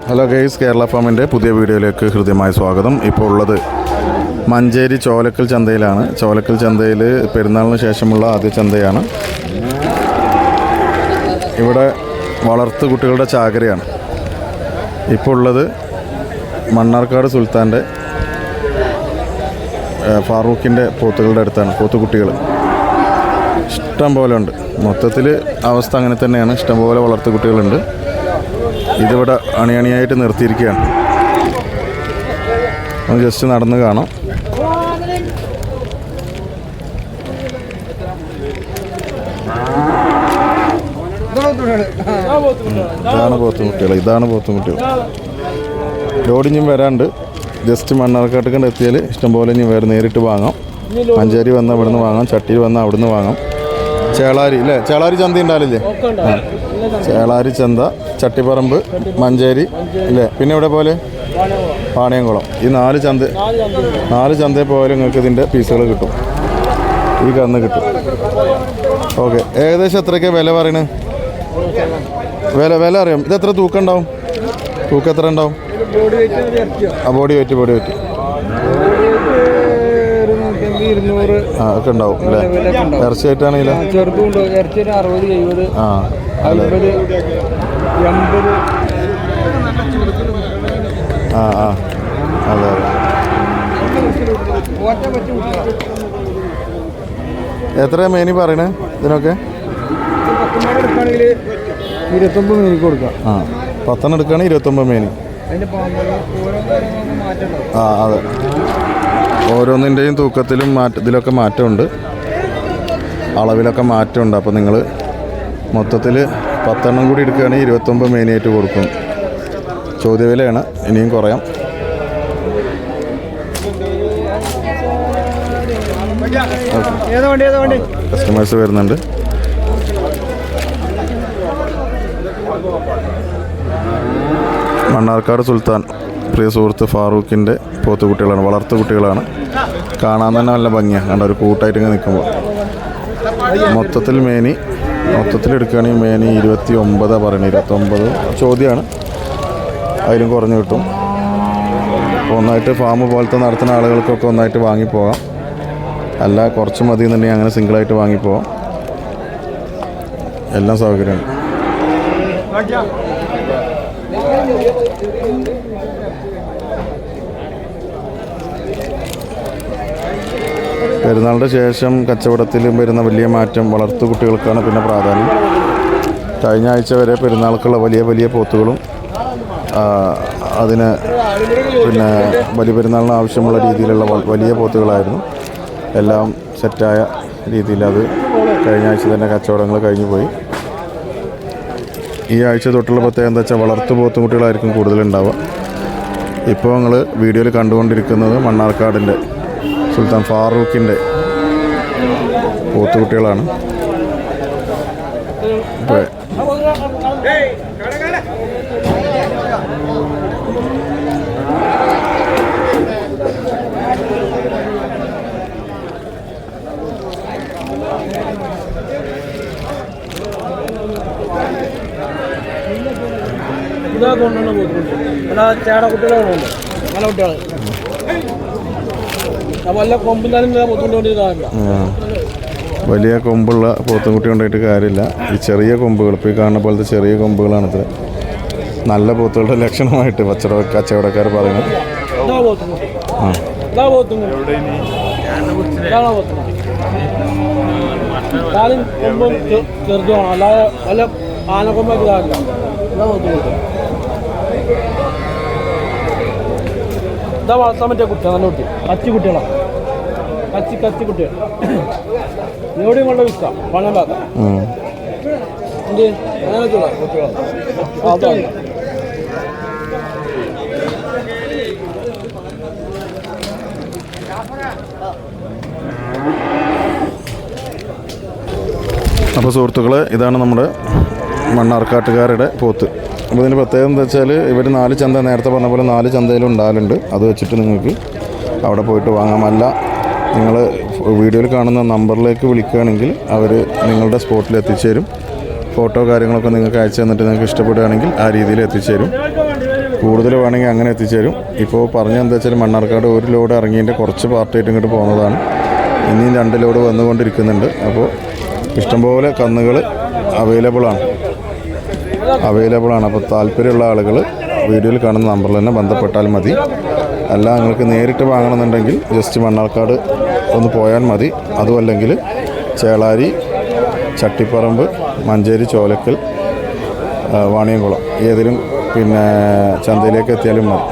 Hello guys, Kerala ഫാമിൻ്റെ പുതിയ വീഡിയോയിലേക്ക് ഹൃദ്യമായ സ്വാഗതം. ഇപ്പോൾ ഉള്ളത് മഞ്ചേരി ചോലക്കൽ ചന്തയിലാണ്. ചോലക്കൽ ചന്തയിൽ പെരുന്നാളിന് ശേഷമുള്ള ആദ്യ ചന്തയാണ്. ഇവിടെ വളർത്തു കുട്ടികളുടെ ചാകരയാണ്. ഇപ്പോൾ ഉള്ളത് മണ്ണാർക്കാട് സുൽത്താൻ്റെ ഫാറൂഖിൻ്റെ പോത്തുകളുടെ അടുത്താണ്. പോത്തുകുട്ടികൾ ഇഷ്ടം പോലെ ഉണ്ട്. മൊത്തത്തിൽ അവസ്ഥ അങ്ങനെ തന്നെയാണ്. ഇഷ്ടംപോലെ വളർത്തു കുട്ടികളുണ്ട്. ഇതിവിടെ അണിയണിയായിട്ട് നിർത്തിയിരിക്കുകയാണ്. ഒന്ന് ജസ്റ്റ് നടന്ന് കാണാം. ഇതാണ് പോത്തുകുട്ടികൾ. ലോഡിഞ്ഞും വരാണ്ട്. ജസ്റ്റ് മണ്ണാർക്കാട്ട് എത്തിയാൽ ഇഷ്ടംപോലെ ഇനി വേറെ നേരിട്ട് വാങ്ങാം. മഞ്ചേരി വന്നാൽ ഇവിടെ നിന്ന് വാങ്ങാം, ചട്ടിയിൽ വന്നാൽ അവിടെ നിന്ന് വാങ്ങാം. ചേളാരി അല്ലേ, ചേളാരി ചന്ത ഉണ്ടാവില്ലേ? ചേളാരി ചന്ത, ചട്ടിപ്പറമ്പ്, മഞ്ചേരി ഇല്ലേ, പിന്നെ ഇവിടെ പോലെ പാണയംകുളം. ഈ നാല് ചന്തയിൽ പോയാലും നിങ്ങൾക്ക് ഇതിൻ്റെ പീസുകൾ കിട്ടും. ഈ കന്ന് കിട്ടും. ഓക്കെ, ഏകദേശം എത്രയൊക്കെ വില പറയണേ? വില അറിയാം. ഇത് എത്ര തൂക്കം ഉണ്ടാവും? തൂക്കം എത്ര ഉണ്ടാവും? ബോഡി വെയിറ്റ് ഒക്കെ ഉണ്ടാവും അല്ലേ? ഇറച്ചിയായിട്ടാണെങ്കിലോ? അതെ. എത്ര മേനി പറയണേ ഇതിനൊക്കെ? 29 മേനി കൊടുക്കാം. 10 എടുക്കുകയാണെങ്കിൽ 29 മേനി. അതെ, ഓരോന്നിൻ്റെയും തൂക്കത്തിലും ഇതിലൊക്കെ മാറ്റമുണ്ട്, അളവിലൊക്കെ മാറ്റമുണ്ട്. അപ്പോൾ നിങ്ങൾ മൊത്തത്തിൽ 10 കൂടി എടുക്കുകയാണെങ്കിൽ 29 മേനിയായിട്ട് കൊടുക്കും. ചോദ്യവിലയാണ്, ഇനിയും കുറയാം. കസ്റ്റമേഴ്സ് വരുന്നുണ്ട്. മണ്ണാർക്കാട് സുൽത്താൻ പ്രിയ സുഹൃത്ത് ഫാറൂഖിൻ്റെ പോത്തുകുട്ടികളാണ്, വളർത്തു കുട്ടികളാണ്. കാണാൻ തന്നെ നല്ല ഭംഗിയാണ്. കണ്ട ഒരു കൂട്ടായിട്ട് ഇങ്ങനെ നിൽക്കുമ്പോൾ. മൊത്തത്തിൽ എടുക്കുകയാണെങ്കിൽ മേനി 29 പറയുന്നത്. 29 ചോദ്യമാണ്, അതിലും കുറഞ്ഞ് കിട്ടും. ഒന്നായിട്ട് ഫാം പോലത്തെ നടത്തുന്ന ആളുകൾക്കൊക്കെ ഒന്നായിട്ട് വാങ്ങിപ്പോകാം. അല്ല കുറച്ച് മതി എന്നുണ്ടെങ്കിൽ അങ്ങനെ സിംഗിളായിട്ട് വാങ്ങിപ്പോകാം. എല്ലാം സൗകര്യമാണ്. പെരുന്നാളിൻ്റെ ശേഷം കച്ചവടത്തിൽ വരുന്ന വലിയ മാറ്റം വളർത്തു കുട്ടികൾക്കാണ് പിന്നെ പ്രാധാന്യം. കഴിഞ്ഞ ആഴ്ച വരെ പെരുന്നാൾക്കുള്ള വലിയ പോത്തുകളും അതിന് പിന്നെ വലിയ പെരുന്നാളിന് ആവശ്യമുള്ള രീതിയിലുള്ള വലിയ പോത്തുകളായിരുന്നു. എല്ലാം സെറ്റായ രീതിയിൽ അത് കഴിഞ്ഞ ആഴ്ച തന്നെ കച്ചവടങ്ങൾ കഴിഞ്ഞു പോയി. ഈ ആഴ്ച തൊട്ടുള്ള പ്രത്യേകത എന്താ വെച്ചാൽ വളർത്തു പോത്തുകുട്ടികളായിരിക്കും കൂടുതലുണ്ടാവുക. ഇപ്പോൾ നിങ്ങൾ വീഡിയോയിൽ കണ്ടുകൊണ്ടിരിക്കുന്നത് മണ്ണാർക്കാടിൻ്റെ സുൽത്താൻ ഫാറൂഖിൻ്റെ പോത്തുകുട്ടികളാണ്. വലിയ കൊമ്പുള്ള പോത്തുകുട്ടി കൊണ്ടായിട്ട് കാര്യമില്ല. ഈ ചെറിയ കൊമ്പുകൾ, ഇപ്പോൾ ഈ കാണുന്ന പോലത്തെ ചെറിയ കൊമ്പുകളാണിത് നല്ല പോത്തുകളുടെ ലക്ഷണമായിട്ട് കച്ചവടക്കാർ പറയുന്നത്. വളർത്താൻ പറ്റിയ കുട്ടിയാണ്, നല്ല കുട്ടി. കച്ചിക്കുട്ടികളാണ്, കച്ചിക്കുട്ടികൾ. എവിടെയും കൊണ്ട് വിൽക്കാം, പണം ഉണ്ടാക്കാം. അപ്പോൾ സുഹൃത്തുക്കളെ, ഇതാണ് നമ്മുടെ മണ്ണാർക്കാട്ടുകാരുടെ പോത്ത്. അപ്പോൾ ഇതിന് പ്രത്യേകം എന്താ വെച്ചാൽ ഇവർ 4 ചന്ത, നേരത്തെ പറഞ്ഞ പോലെ 4 ചന്തയിലും ഉണ്ടാലുണ്ട്. അത് വെച്ചിട്ട് നിങ്ങൾക്ക് അവിടെ പോയിട്ട് വാങ്ങാം. അല്ല, നിങ്ങൾ വീഡിയോയിൽ കാണുന്ന നമ്പറിലേക്ക് വിളിക്കുകയാണെങ്കിൽ അവർ നിങ്ങളുടെ സ്പോട്ടിൽ എത്തിച്ചേരും. ഫോട്ടോ കാര്യങ്ങളൊക്കെ നിങ്ങൾക്ക് അയച്ചു തന്നിട്ട് നിങ്ങൾക്ക് ഇഷ്ടപ്പെടുകയാണെങ്കിൽ ആ രീതിയിൽ എത്തിച്ചേരും. കൂടുതൽ വേണമെങ്കിൽ അങ്ങനെ എത്തിച്ചേരും. ഇപ്പോൾ പറഞ്ഞെന്താ വെച്ചാൽ മണ്ണാർക്കാട് ഒരു ലോഡ് ഇറങ്ങിയതിൻ്റെ കുറച്ച് പാർട്ടായിട്ട് ഇങ്ങോട്ട് പോകുന്നതാണ്. ഇനിയും 2 ലോഡ് വന്നുകൊണ്ടിരിക്കുന്നുണ്ട്. അപ്പോൾ ഇഷ്ടംപോലെ കന്നുകൾ അവൈലബിളാണ്. അപ്പോൾ താല്പര്യമുള്ള ആളുകൾ വീഡിയോയിൽ കാണുന്ന നമ്പറിൽ തന്നെ ബന്ധപ്പെട്ടാൽ മതി. അല്ല നിങ്ങൾക്ക് നേരിട്ട് വാങ്ങണമെന്നുണ്ടെങ്കിൽ ജസ്റ്റ് മണ്ണാർക്കാട് ഒന്ന് പോയാൽ മതി. അതുമല്ലെങ്കിൽ ചേളാരി, ചട്ടിപ്പറമ്പ്, മഞ്ചേരി, ചോലക്കൽ, വാണിയംകുളം ഏതിലും ചന്തയിലേക്ക് എത്തിയാലും മതി.